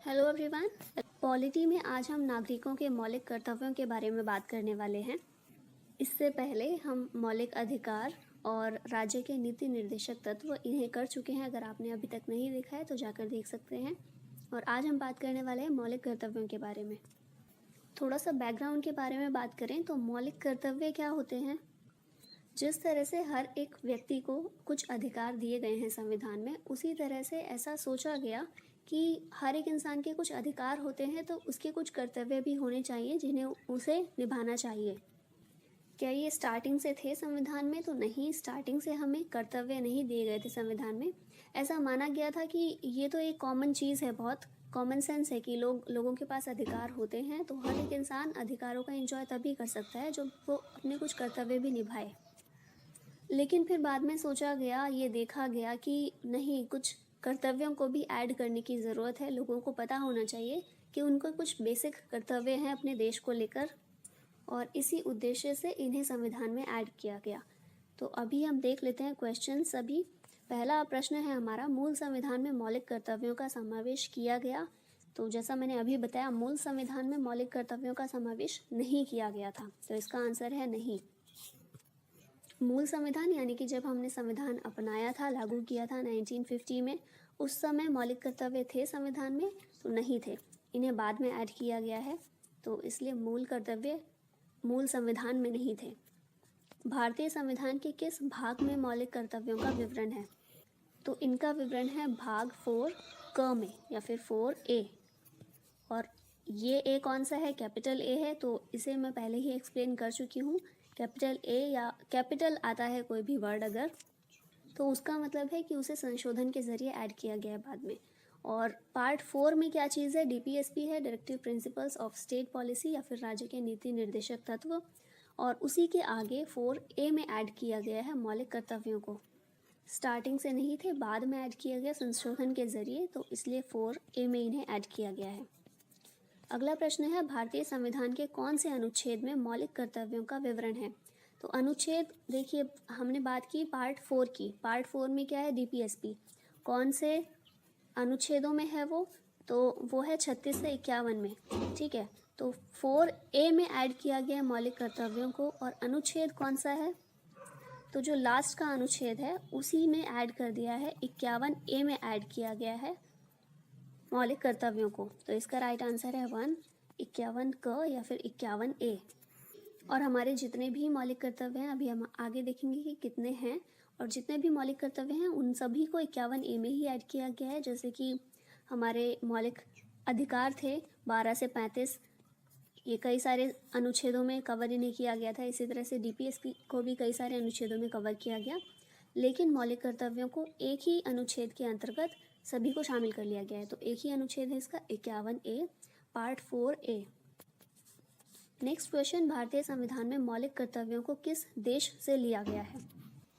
Hello everyone. Polity में आज हम नागरिकों के मौलिक कर्तव्यों के बारे में बात करने वाले हैं। इससे पहले हम मौलिक अधिकार और राज्य के नीति निर्देशक तत्व इन्हें कर चुके हैं। अगर आपने अभी तक नहीं देखा है तो जाकर देख सकते हैं। और आज हम बात करने वाले हैं मौलिक कर्तव्यों के बारे में। थोड़ा सा बैकग्राउंड के बारे में बात करें तो मौलिक कर्तव्य क्या होते हैं। जिस तरह से हर एक व्यक्ति को कुछ अधिकार दिए गए हैं संविधान में, उसी तरह से ऐसा सोचा गया कि हर एक इंसान के कुछ अधिकार होते हैं तो उसके कुछ कर्तव्य भी होने चाहिए जिन्हें उसे निभाना चाहिए। क्या ये स्टार्टिंग से थे संविधान में? तो नहीं, स्टार्टिंग से हमें कर्तव्य नहीं दिए गए थे संविधान में। ऐसा माना गया था कि ये तो एक कॉमन चीज़ है, बहुत कॉमन सेंस है कि लोगों के पास अधिकार होते हैं, तो हर एक इंसान अधिकारों का एंजॉय तभी कर सकता है जब वो अपने कुछ कर्तव्य भी निभाए। लेकिन फिर बाद में सोचा गया, ये देखा गया कि नहीं, कुछ कर्तव्यों को भी ऐड करने की ज़रूरत है। लोगों को पता होना चाहिए कि उनको कुछ बेसिक कर्तव्य हैं अपने देश को लेकर, और इसी उद्देश्य से इन्हें संविधान में ऐड किया गया। तो अभी हम देख लेते हैं क्वेश्चन सभी। पहला प्रश्न है हमारा, मूल संविधान में मौलिक कर्तव्यों का समावेश किया गया? तो जैसा मैंने अभी बताया, मूल संविधान में मौलिक कर्तव्यों का समावेश नहीं किया गया था, तो इसका आंसर है नहीं। मूल संविधान यानी कि जब हमने संविधान अपनाया था, लागू किया था 1950 में, उस समय मौलिक कर्तव्य थे संविधान में? तो नहीं थे, इन्हें बाद में ऐड किया गया है, तो इसलिए मूल कर्तव्य मूल संविधान में नहीं थे। भारतीय संविधान के किस भाग में मौलिक कर्तव्यों का विवरण है? तो इनका विवरण है भाग 4 क में या फिर 4A। और ये ए कौन सा है? कैपिटल ए है, तो इसे मैं पहले ही एक्सप्लेन कर चुकी हूँ। कैपिटल ए या कैपिटल आता है कोई भी वर्ड अगर, तो उसका मतलब है कि उसे संशोधन के ज़रिए ऐड किया गया है बाद में। और पार्ट 4 में क्या चीज़ है? DPSP है, directive principles of state policy, या फिर राज्य के नीति निर्देशक तत्व। और उसी के आगे 4A में ऐड किया गया है मौलिक कर्तव्यों को। स्टार्टिंग से नहीं थे, बाद में ऐड किया गया संशोधन के ज़रिए, तो इसलिए 4A में इन्हें ऐड किया गया है। अगला प्रश्न है, भारतीय संविधान के कौन से अनुच्छेद में मौलिक कर्तव्यों का विवरण है? तो अनुच्छेद देखिए, हमने बात की पार्ट 4 की। पार्ट 4 में क्या है? DPSP। कौन से अनुच्छेदों में है वो? तो वो है 36 से 51 में, ठीक है। तो 4A में ऐड किया गया है मौलिक कर्तव्यों को, और अनुच्छेद कौन सा है? तो जो लास्ट का अनुच्छेद है उसी में ऐड कर दिया है, 51A में ऐड किया गया है मौलिक कर्तव्यों को। तो इसका राइट आंसर है 1, 51 क या फिर 51A। और हमारे जितने भी मौलिक कर्तव्य हैं, अभी हम आगे देखेंगे कि कितने हैं, और जितने भी मौलिक कर्तव्य हैं उन सभी को 51A में ही ऐड किया गया है। जैसे कि हमारे मौलिक अधिकार थे 12 से 35, ये कई सारे अनुच्छेदों में कवर इन्हें किया गया था। इसी तरह से DPSP को भी कई सारे अनुच्छेदों में कवर किया गया, लेकिन मौलिक कर्तव्यों को एक ही अनुच्छेद के अंतर्गत सभी को शामिल कर लिया गया है। तो एक ही अनुच्छेद है इसका, 51A, part 4A। Next question, भारतीय संविधान में मौलिक कर्तव्यों को किस देश से लिया गया है?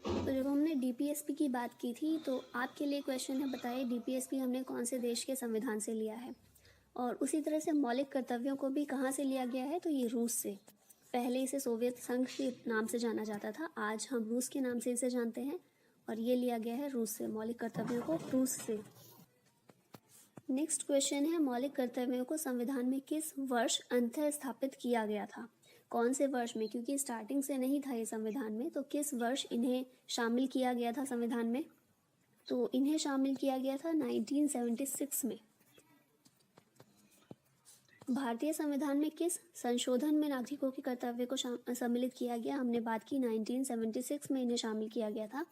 तो जब हमने DPSP की बात की थी, तो आपके लिए क्वेश्चन है, बताइए DPSP हमने कौन से देश के संविधान से लिया है? और उसी तरह से मौलिक कर्तव्यों को भी कहाँ से लिया गया है? तो ये रूस से। पहले इसे सोवियत संघ के नाम से जाना जाता था, आज हम रूस के नाम से इसे जानते हैं, और ये लिया गया है रूस से, मौलिक कर्तव्यों को रूस से। नेक्स्ट क्वेश्चन है, मौलिक कर्तव्यों को संविधान में किस वर्ष अंततः स्थापित किया गया था? कौन से वर्ष में? क्योंकि स्टार्टिंग से नहीं था ये संविधान में, तो किस वर्ष इन्हें शामिल किया गया था संविधान में? तो इन्हें शामिल किया गया था 1976 में। भारतीय संविधान में किस संशोधन में नागरिकों के कर्तव्य को सम्मिलित किया गया? हमने बात की 1976 में इन्हें शामिल किया गया था,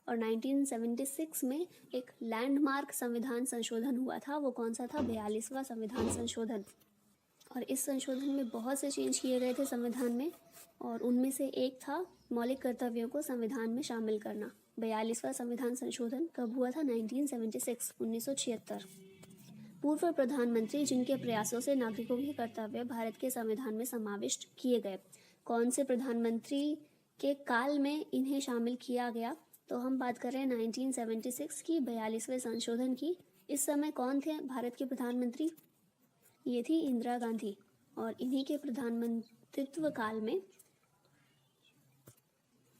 और 1976 में एक लैंडमार्क संविधान संशोधन हुआ था। वो कौन सा था? 42वां संविधान संशोधन। और इस संशोधन में बहुत से चेंज किए गए थे संविधान में, और उनमें से एक था मौलिक कर्तव्यों को संविधान में शामिल करना। 42वां संविधान संशोधन कब हुआ था? 1976। पूर्व प्रधानमंत्री जिनके प्रयासों से नागरिकों के कर्तव्य भारत के संविधान में समाविष्ट किए गए, कौन से प्रधानमंत्री के काल में इन्हें शामिल किया गया? तो हम बात कर रहे हैं 1976 की, 42वें संशोधन की। इस समय कौन थे भारत के प्रधानमंत्री? ये थी इंदिरा गांधी, और इन्हीं के प्रधानमंत्रित्व काल में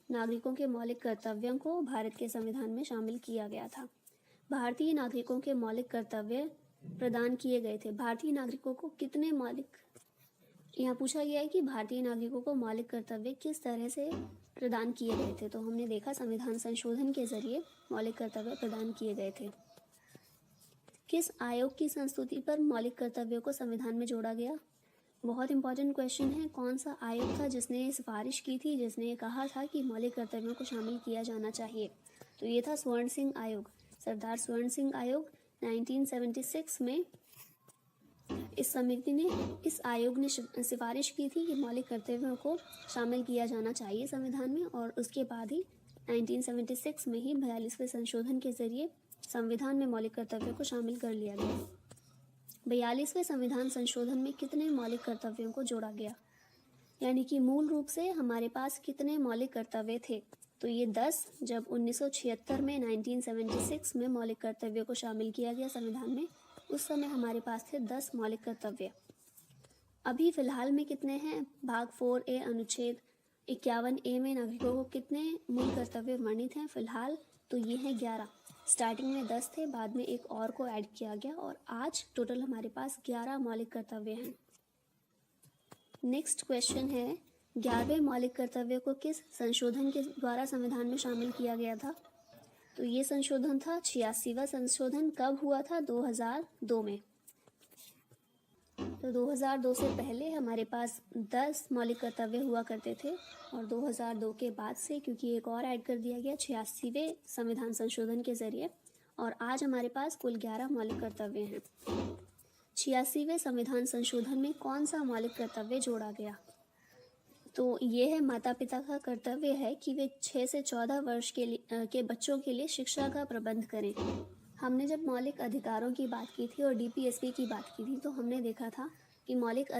नागरिकों के मौलिक कर्तव्यों को भारत के संविधान में शामिल किया गया था। भारतीय नागरिकों के मौलिक कर्तव्य प्रदान किए गए थे? भारतीय नागरिकों को कितने मौलिक, यहाँ पूछा गया है कि भारतीय नागरिकों को मौलिक कर्तव्य किस तरह से प्रदान किए गए थे। तो हमने देखा संविधान संशोधन के जरिए मौलिक कर्तव्य प्रदान किए गए थे। किस आयोग की संस्तुति पर मौलिक कर्तव्यों को संविधान में जोड़ा गया? बहुत इंपॉर्टेंट क्वेश्चन है। कौन सा आयोग था जिसने ये सिफारिश की थी, जिसने ये कहा था कि मौलिक कर्तव्यों को शामिल किया जाना चाहिए? तो ये था स्वर्ण सिंह आयोग। सरदार स्वर्ण सिंह आयोग 1976 में इस आयोग ने सिफारिश की थी कि मौलिक कर्तव्यों को शामिल किया जाना चाहिए संविधान में, और उसके बाद ही 1976 में ही 42वें संशोधन के जरिए संविधान में मौलिक कर्तव्यों को शामिल कर लिया गया। 42वें संविधान संशोधन में कितने मौलिक कर्तव्यों को जोड़ा गया? यानी कि मूल रूप से हमारे पास कितने मौलिक कर्तव्य थे? तो ये 10, जब 1976 में 1976 में मौलिक कर्तव्यों को शामिल किया गया संविधान में, उस समय हमारे पास थे 10 मौलिक कर्तव्य। अभी फिलहाल में कितने हैं? भाग 4A अनुच्छेद 51A में नागरिकों को कितने मूल कर्तव्य वर्णित हैं फिलहाल? तो ये हैं 11। स्टार्टिंग में 10 थे, बाद में एक और को ऐड किया गया, और आज टोटल हमारे पास 11 मौलिक कर्तव्य हैं। नेक्स्ट क्वेश्चन है, 11वें मौलिक कर्तव्य को किस संशोधन के द्वारा संविधान में शामिल किया गया था? तो ये संशोधन था 86वां संशोधन। कब हुआ था? 2002 में। तो 2002 से पहले हमारे पास 10 मौलिक कर्तव्य हुआ करते थे, और 2002 के बाद से क्योंकि एक और ऐड कर दिया गया 86वें संविधान संशोधन के जरिए, और आज हमारे पास कुल 11 मौलिक कर्तव्य हैं। 86वें संविधान संशोधन में कौन सा मौलिक कर्तव्य जोड़ा गया? तो ये है माता पिता का कर्तव्य है कि वे 6 से 14 वर्ष के बच्चों के लिए शिक्षा का प्रबंध करें। हमने जब मौलिक अधिकारों की बात की थी और DPSP की बात की थी, तो हमने देखा था कि मौलिक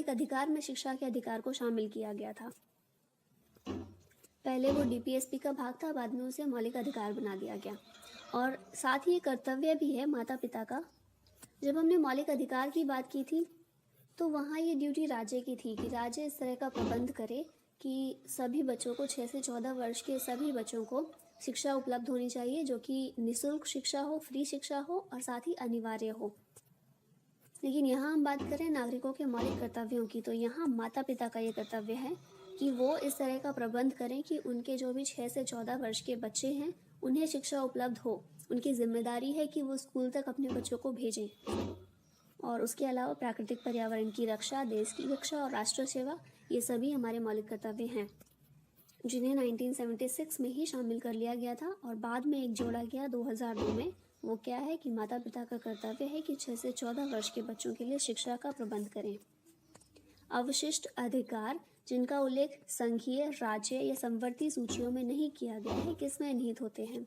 अधिकार में शिक्षा के अधिकार को शामिल किया गया था। पहले वो DPSP का भाग था, बाद में उसे मौलिक अधिकार बना दिया गया, और साथ ही कर्तव्य भी है माता पिता का। जब हमने मौलिक अधिकार की बात की थी, तो वहाँ ये ड्यूटी राज्य की थी कि राज्य इस तरह का प्रबंध करे कि सभी बच्चों को 6 से 14 वर्ष के सभी बच्चों को शिक्षा उपलब्ध होनी चाहिए, जो कि निःशुल्क शिक्षा हो, फ्री शिक्षा हो, और साथ ही अनिवार्य हो। लेकिन यहाँ हम बात करें नागरिकों के मौलिक कर्तव्यों की, तो यहाँ माता पिता का ये कर्तव्य है कि वो इस तरह का प्रबंध करें कि उनके जो भी 6 से 14 वर्ष के बच्चे हैं उन्हें शिक्षा उपलब्ध हो। उनकी जिम्मेदारी है कि वो स्कूल तक अपने बच्चों को भेजें, और उसके अलावा प्राकृतिक पर्यावरण की रक्षा, देश की रक्षा और राष्ट्र सेवा, ये सभी हमारे मौलिक कर्तव्य हैं, जिन्हें 1976 में ही शामिल कर लिया गया था, और बाद में एक जोड़ा गया 2002 में। वो क्या है कि माता पिता का कर्तव्य है कि 6 से 14 वर्ष के बच्चों के लिए शिक्षा का प्रबंध करें। अवशिष्ट अधिकार जिनका उल्लेख संघीय, राज्य या संवर्ती सूचियों में नहीं किया गया है, किसमें निहित होते हैं?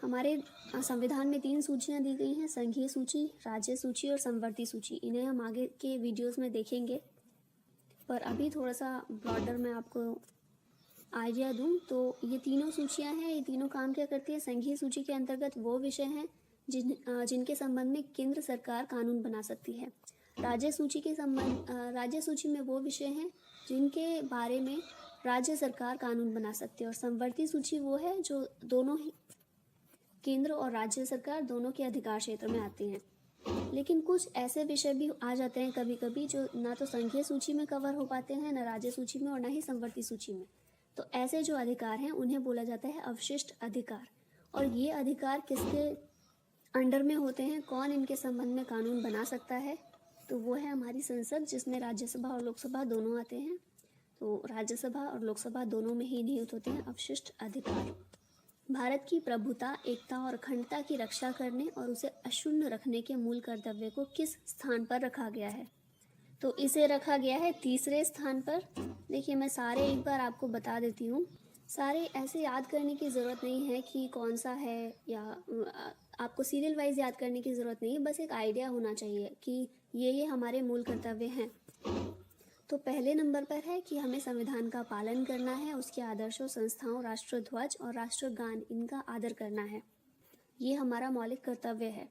हमारे संविधान में 3 सूचियां दी गई हैं, संघीय सूची, राज्य सूची और संवर्ती सूची। इन्हें हम आगे के वीडियोस में देखेंगे, पर अभी थोड़ा सा ब्रॉडर में आपको आइडिया दूं तो ये तीनों सूचियां हैं। ये तीनों काम क्या करती है? संघीय सूची के अंतर्गत वो विषय हैं जिनके संबंध में केंद्र सरकार कानून बना सकती है। राज्य सूची में वो विषय हैं जिनके बारे में राज्य सरकार कानून बना सकती है, और संवर्ती सूची वो है जो दोनों ही केंद्र और राज्य सरकार दोनों के अधिकार क्षेत्र में आते हैं। लेकिन कुछ ऐसे विषय भी आ जाते हैं कभी कभी जो ना तो संघीय सूची में कवर हो पाते हैं, ना राज्य सूची में, और ना ही संवर्ती सूची में। तो ऐसे जो अधिकार हैं उन्हें बोला जाता है अवशिष्ट अधिकार। और ये अधिकार किसके अंडर में होते हैं? कौन इनके संबंध में कानून बना सकता है? तो वो है हमारी संसद, जिसमें राज्यसभा और लोकसभा दोनों आते हैं। तो राज्यसभा और लोकसभा दोनों में ही निहित होते हैं अवशिष्ट अधिकार। भारत की प्रभुता, एकता और अखंडता की रक्षा करने और उसे अक्षुण्ण रखने के मूल कर्तव्य को किस स्थान पर रखा गया है? तो इसे रखा गया है 3रे स्थान पर। देखिए, मैं सारे एक बार आपको बता देती हूँ। सारे ऐसे याद करने की ज़रूरत नहीं है कि कौन सा है, या आपको सीरियल वाइज याद करने की ज़रूरत नहीं है। बस एक आइडिया होना चाहिए कि ये हमारे मूल कर्तव्य हैं। तो पहले नंबर पर है कि हमें संविधान का पालन करना है, उसके आदर्शों, संस्थाओं, राष्ट्रध्वज और राष्ट्रगान, इनका आदर करना है। ये हमारा मौलिक कर्तव्य है।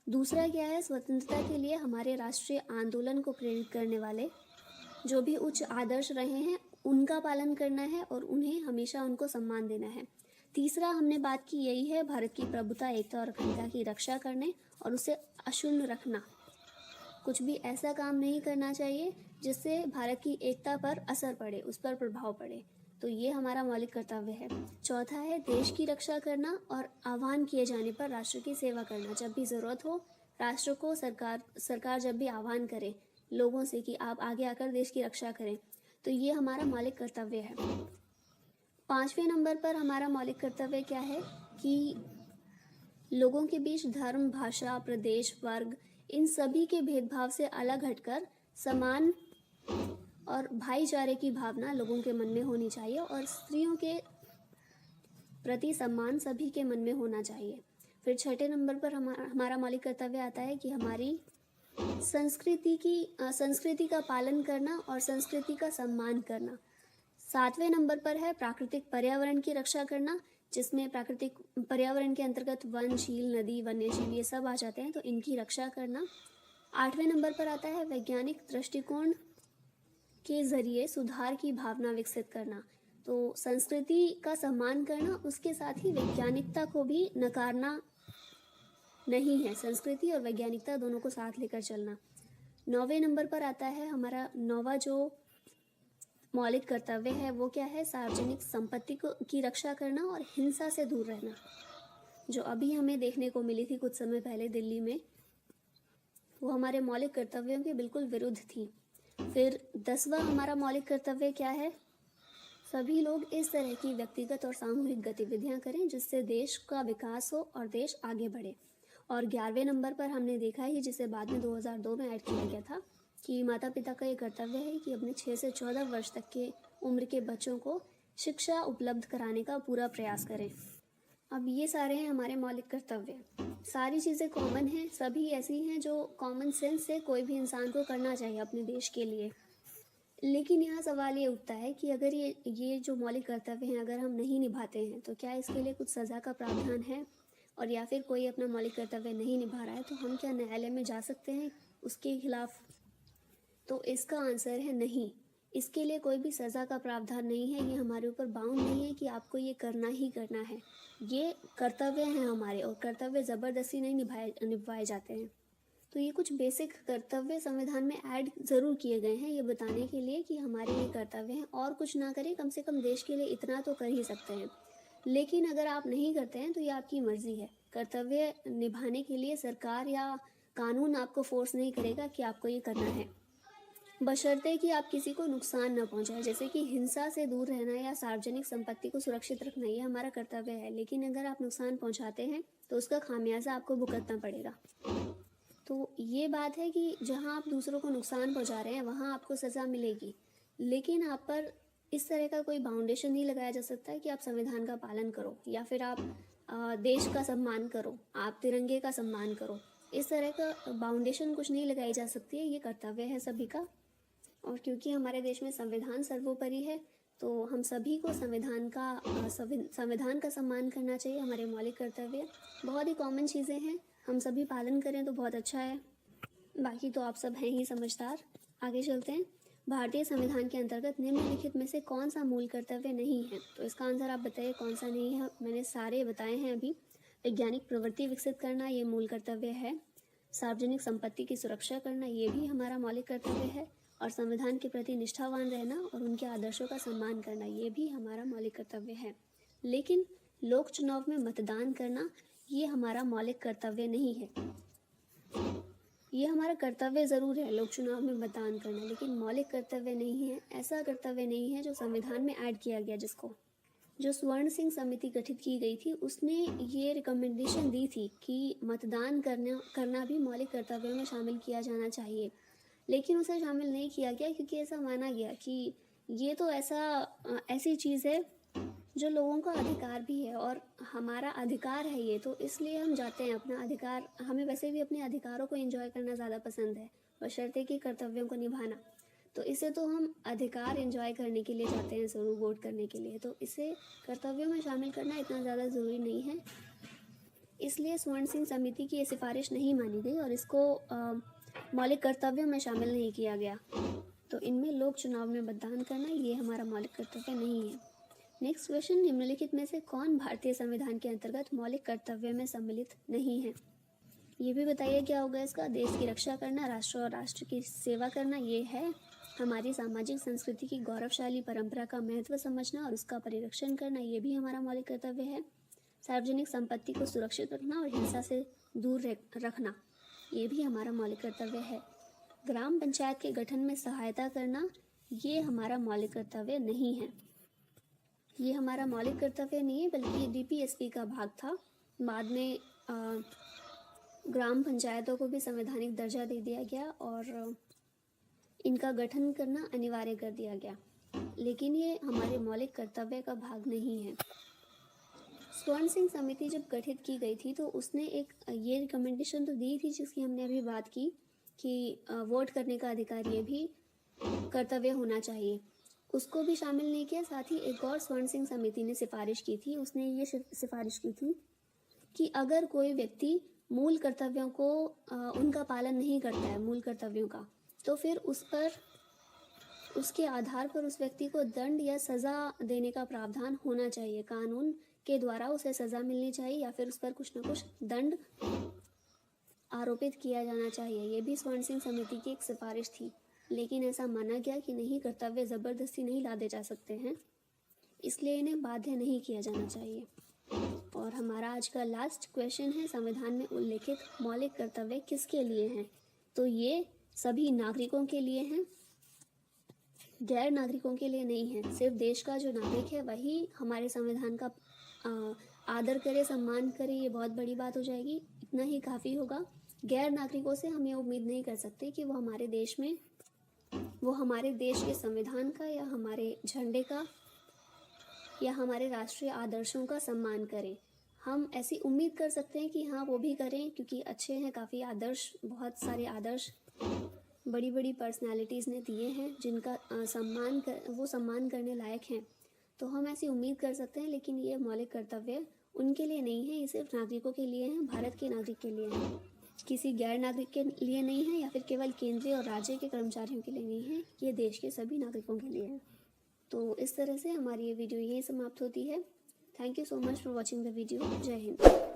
दूसरा क्या है? स्वतंत्रता के लिए हमारे राष्ट्रीय आंदोलन को प्रेरित करने वाले जो भी उच्च आदर्श रहे हैं उनका पालन करना है, और उन्हें हमेशा उनको सम्मान देना है। तीसरा हमने बात की यही है भारत की प्रभुता, एकता और अखंडता की रक्षा करने और उसे अक्षुण्ण रखना। कुछ भी ऐसा काम नहीं करना चाहिए जिससे भारत की एकता पर असर पड़े, उस पर प्रभाव पड़े। तो ये हमारा मौलिक कर्तव्य है। चौथा है देश की रक्षा करना और आह्वान किए जाने पर राष्ट्र की सेवा करना। जब भी ज़रूरत हो राष्ट्र को सरकार जब भी आह्वान करे लोगों से कि आप आगे आकर देश की रक्षा करें, तो ये हमारा मौलिक कर्तव्य है। 5वें नंबर पर हमारा मौलिक कर्तव्य क्या है कि लोगों के बीच धर्म, भाषा, प्रदेश, वर्ग इन सभी के भेदभाव से अलग हटकर समान और भाईचारे की भावना लोगों के मन में होनी चाहिए और स्त्रियों के प्रति सम्मान सभी के मन में होना चाहिए। फिर 6ठे नंबर पर हमारा मौलिक कर्तव्य आता है कि हमारी संस्कृति का पालन करना और संस्कृति का सम्मान करना। 7वें नंबर पर है प्राकृतिक पर्यावरण की रक्षा करना, जिसमें प्राकृतिक पर्यावरण के अंतर्गत वन, झील, नदी, वन्यजीव ये सब आ जाते हैं, तो इनकी रक्षा करना। 8वें नंबर पर आता है वैज्ञानिक दृष्टिकोण के जरिए सुधार की भावना विकसित करना। तो संस्कृति का सम्मान करना, उसके साथ ही वैज्ञानिकता को भी नकारना नहीं है। संस्कृति और वैज्ञानिकता दोनों को साथ लेकर चलना। 9वें नंबर पर आता है हमारा 9वां जो मौलिक कर्तव्य है वो क्या है, सार्वजनिक संपत्ति की रक्षा करना और हिंसा से दूर रहना, जो अभी हमें देखने को मिली थी कुछ समय पहले दिल्ली में, वो हमारे मौलिक कर्तव्यों के बिल्कुल विरुद्ध थी। फिर 10वां हमारा मौलिक कर्तव्य क्या है, सभी लोग इस तरह की व्यक्तिगत और सामूहिक गतिविधियां करें जिससे देश का विकास हो और देश आगे बढ़े। और 11वें नंबर पर हमने देखा ही, जिसे बाद में 2002 में ऐड किया गया था, कि माता पिता का ये कर्तव्य है कि अपने 6 से 14 वर्ष तक के उम्र के बच्चों को शिक्षा उपलब्ध कराने का पूरा प्रयास करें। अब ये सारे हैं हमारे मौलिक कर्तव्य। सारी चीज़ें कॉमन हैं, सभी ऐसी हैं जो कॉमन सेंस से कोई भी इंसान को करना चाहिए अपने देश के लिए। लेकिन यहाँ सवाल ये उठता है कि अगर ये जो मौलिक कर्तव्य हैं अगर हम नहीं निभाते हैं तो क्या इसके लिए कुछ सज़ा का प्रावधान है, और या फिर कोई अपना मौलिक कर्तव्य नहीं निभा रहा है तो हम क्या न्यायालय में जा सकते हैं उसके खिलाफ? तो इसका आंसर है नहीं। इसके लिए कोई भी सज़ा का प्रावधान नहीं है, ये हमारे ऊपर बाउंड नहीं है कि आपको ये करना ही करना है। ये कर्तव्य हैं हमारे, और कर्तव्य ज़बरदस्ती नहीं निभाए जाते हैं। तो ये कुछ बेसिक कर्तव्य संविधान में ऐड ज़रूर किए गए हैं, ये बताने के लिए कि हमारे ये कर्तव्य हैं, और कुछ ना करें कम से कम देश के लिए इतना तो कर ही सकते हैं। लेकिन अगर आप नहीं करते हैं तो ये आपकी मर्ज़ी है। कर्तव्य निभाने के लिए सरकार या कानून आपको फोर्स नहीं करेगा कि आपको ये करना है, बशर्ते कि आप किसी को नुकसान न पहुंचाएं। जैसे कि हिंसा से दूर रहना या सार्वजनिक संपत्ति को सुरक्षित रखना, ये हमारा कर्तव्य है। लेकिन अगर आप नुकसान पहुंचाते हैं तो उसका खामियाजा आपको भुगतना पड़ेगा। तो ये बात है कि जहां आप दूसरों को नुकसान पहुंचा रहे हैं वहां आपको सज़ा मिलेगी, लेकिन आप पर इस तरह का कोई बाउंडेशन नहीं लगाया जा सकता है कि आप संविधान का पालन करो या फिर आप देश का सम्मान करो, आप तिरंगे का सम्मान करो। इस तरह का बाउंडेशन कुछ नहीं लगाई जा सकती है, ये कर्तव्य है सभी का। और क्योंकि हमारे देश में संविधान सर्वोपरि है तो हम सभी को संविधान का सम्मान करना चाहिए। हमारे मौलिक कर्तव्य बहुत ही कॉमन चीज़ें हैं, हम सभी पालन करें तो बहुत अच्छा है। बाकी तो आप सब हैं ही समझदार। आगे चलते हैं। भारतीय संविधान के अंतर्गत निम्नलिखित में से कौन सा मूल कर्तव्य नहीं है? तो इसका आंसर आप बताइए कौन सा नहीं है। मैंने सारे बताए हैं अभी। वैज्ञानिक प्रवृत्ति विकसित करना ये मूल कर्तव्य है। सार्वजनिक संपत्ति की सुरक्षा करना ये भी हमारा मौलिक कर्तव्य है। और संविधान के प्रति निष्ठावान रहना और उनके आदर्शों का सम्मान करना ये भी हमारा मौलिक कर्तव्य है। लेकिन लोक चुनाव में मतदान करना ये हमारा मौलिक कर्तव्य नहीं है। ये हमारा कर्तव्य ज़रूर है लोक चुनाव में मतदान करना, लेकिन मौलिक कर्तव्य नहीं है। ऐसा कर्तव्य नहीं है जो संविधान में ऐड किया गया, जिसको जो स्वर्ण सिंह समिति गठित की गई थी उसने ये रिकमेंडेशन दी थी कि मतदान करना भी मौलिक कर्तव्यों में शामिल किया जाना चाहिए, लेकिन उसे शामिल नहीं किया गया क्योंकि ऐसा माना गया कि ये तो ऐसी चीज़ है जो लोगों का अधिकार भी है और हमारा अधिकार है ये, तो इसलिए हम जाते हैं अपना अधिकार। हमें वैसे भी अपने अधिकारों को एंजॉय करना ज़्यादा पसंद है, बशर्ते कि कर्तव्यों को निभाना। तो इसे तो हम अधिकार एंजॉय करने के लिए जाते हैं ज़रूर, वोट करने के लिए। तो इसे कर्तव्यों में शामिल करना इतना ज़्यादा ज़रूरी नहीं है, इसलिए स्वर्ण सिंह समिति की ये सिफारिश नहीं मानी गई और इसको मौलिक कर्तव्यों में शामिल नहीं किया गया। तो इनमें लोक चुनाव में मतदान करना ये हमारा मौलिक कर्तव्य नहीं है। नेक्स्ट क्वेश्चन, निम्नलिखित में से कौन भारतीय संविधान के अंतर्गत मौलिक कर्तव्य में सम्मिलित नहीं है? ये भी बताइए क्या होगा इसका। देश की रक्षा करना, राष्ट्र और राष्ट्र की सेवा करना, ये है। हमारी सामाजिक संस्कृति की गौरवशाली परंपरा का महत्व समझना और उसका परिरक्षण करना, ये भी हमारा मौलिक कर्तव्य है। सार्वजनिक संपत्ति को सुरक्षित रखना और हिंसा से दूर रखना, ये भी हमारा मौलिक कर्तव्य है। ग्राम पंचायत के गठन में सहायता करना, ये हमारा मौलिक कर्तव्य नहीं है। ये हमारा मौलिक कर्तव्य नहीं है, बल्कि डीपीएसपी का भाग था। बाद में ग्राम पंचायतों को भी संवैधानिक दर्जा दे दिया गया और इनका गठन करना अनिवार्य कर दिया गया, लेकिन ये हमारे मौलिक कर्तव्य का भाग नहीं है। स्वर्ण सिंह समिति जब गठित की गई थी तो उसने एक ये रिकमेंडेशन तो दी थी जिसकी हमने अभी बात की कि वोट करने का अधिकार ये भी कर्तव्य होना चाहिए, उसको भी शामिल नहीं किया। साथ ही एक और स्वर्ण सिंह समिति ने सिफारिश की थी, उसने ये सिफारिश की थी कि अगर कोई व्यक्ति मूल कर्तव्यों को उनका पालन नहीं करता है, मूल कर्तव्यों का, तो फिर उस पर उसके आधार पर उस व्यक्ति को दंड या सज़ा देने का प्रावधान होना चाहिए। कानून के द्वारा उसे सज़ा मिलनी चाहिए या फिर उस पर कुछ न कुछ दंड आरोपित किया जाना चाहिए। ये भी स्वर्ण सिंह समिति की एक सिफारिश थी, लेकिन ऐसा माना गया कि नहीं, कर्तव्य ज़बरदस्ती नहीं लादे जा सकते हैं, इसलिए इन्हें बाध्य नहीं किया जाना चाहिए। और हमारा आज का लास्ट क्वेश्चन है, संविधान में उल्लेखित मौलिक कर्तव्य किसके लिए हैं? तो ये सभी नागरिकों के लिए हैं, गैर नागरिकों के लिए नहीं है। सिर्फ देश का जो नागरिक है वही हमारे संविधान का आदर करे, सम्मान करे, ये बहुत बड़ी बात हो जाएगी, इतना ही काफ़ी होगा। गैर नागरिकों से हम ये उम्मीद नहीं कर सकते कि वो हमारे देश के संविधान का या हमारे झंडे का या हमारे राष्ट्रीय आदर्शों का सम्मान करें। हम ऐसी उम्मीद कर सकते हैं कि हाँ वो भी करें, क्योंकि अच्छे हैं काफ़ी आदर्श, बहुत सारे आदर्श बड़ी बड़ी पर्सनालिटीज़ ने दिए हैं जिनका सम्मान करने लायक हैं, तो हम ऐसी उम्मीद कर सकते हैं। लेकिन ये मौलिक कर्तव्य उनके लिए नहीं है, ये सिर्फ नागरिकों के लिए हैं, भारत के नागरिक के लिए हैं, किसी गैर नागरिक के लिए नहीं है या फिर केवल केंद्रीय और राज्य के कर्मचारियों के लिए नहीं है, ये देश के सभी नागरिकों के लिए है। तो इस तरह से हमारी ये वीडियो यहीं समाप्त होती है। Thank you so much for watching the video. जय हिंद।